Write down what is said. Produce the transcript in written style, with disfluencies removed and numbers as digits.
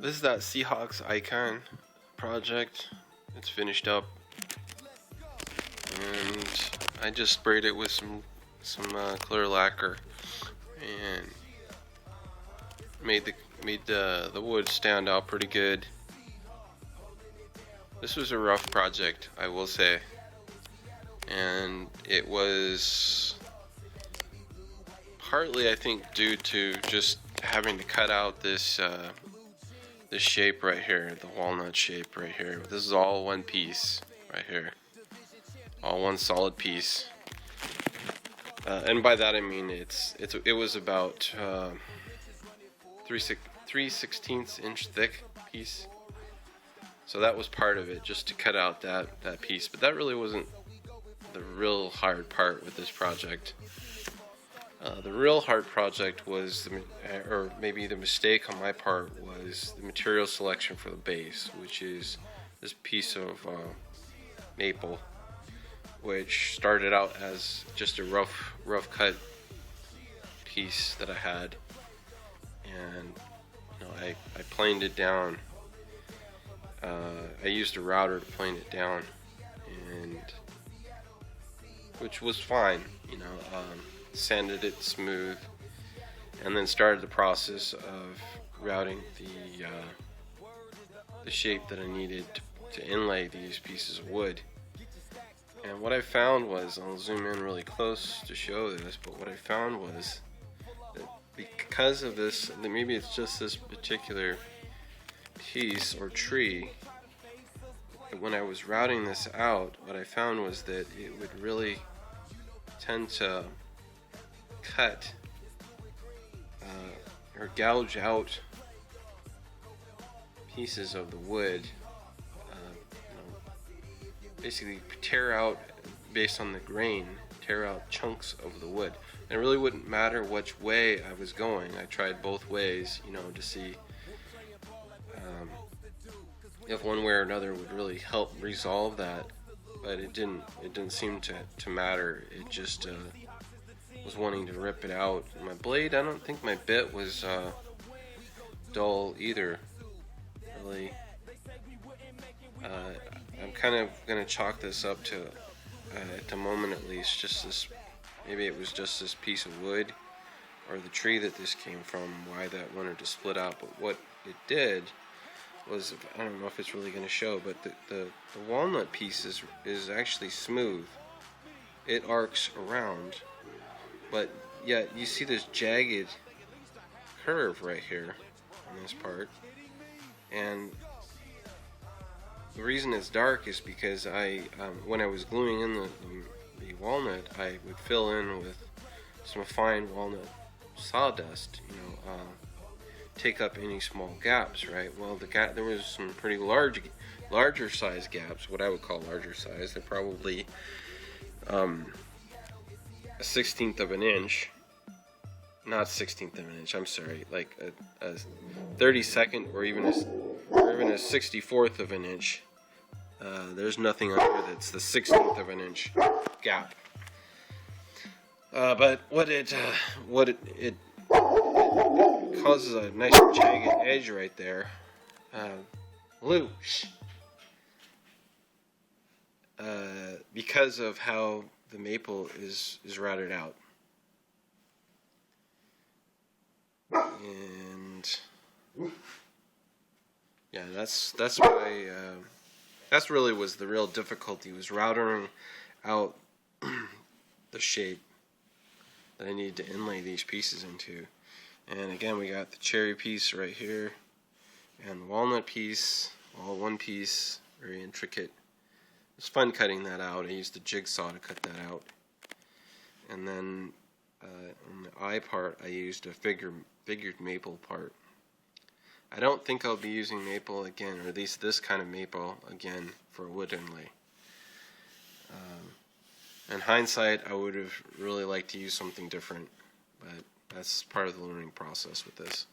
This is that Seahawks icon project. It's finished up, and I just sprayed it with some clear lacquer and made the wood stand out pretty good. This was a rough project, I will say, and it was partly, I think, due to just having to cut out this this shape right here, the walnut shape right here. This is all one piece right here, all one solid piece, and by that I mean it was about 3/16 inch thick piece. So that was part of it, just to cut out that piece. But that really wasn't the real hard part with this project. The real hard project was, or maybe the mistake on my part, was the material selection for the base, which is this piece of maple, which started out as just a rough cut piece that I had, and I planed it down. I used a router to plane it down, and which was fine, sanded it smooth, and then started the process of routing the shape that I needed to inlay these pieces of wood. And what I found was, I'll zoom in really close to show this, but what I found was that because of this, maybe it's just this particular piece or tree, when I was routing this out, what I found was that it would really tend to cut or gouge out pieces of the wood, basically tear out, based on the grain, tear out chunks of the wood. And it really wouldn't matter which way I was going. I tried both ways, to see if one way or another would really help resolve that, but it didn't seem to matter. It just was wanting to rip it out. And my blade, I don't think my bit was dull either, really. I'm kind of gonna chalk this up to, at the moment at least, just this. Maybe it was just this piece of wood or the tree that this came from, why that wanted to split out. But what it did was, I don't know if it's really going to show, but the walnut piece is actually smooth. It arcs around, but yet you see this jagged curve right here on this part. And the reason it's dark is because when I was gluing in the walnut, I would fill in with some fine walnut sawdust, take up any small gaps, right? Well, there was some pretty larger size gaps, what I would call larger size. They're probably a 1/16 of an inch, not 1/16 of an inch, I'm sorry, like a 32nd or even a 64th of an inch. There's nothing on here that's the 1/16 of an inch gap. But what it causes a nice jagged edge right there. Because of how the maple is routed out. And yeah, that's why that's really was the real difficulty, was routing out the shape that I needed to inlay these pieces into. And again, we got the cherry piece right here and the walnut piece, all one piece, very intricate. It was fun cutting that out. I used a jigsaw to cut that out. And then on the eye part, I used a figured maple part. I don't think I'll be using maple again, or at least this kind of maple again, for wood inlay. In hindsight, I would have really liked to use something different, but that's part of the learning process with this.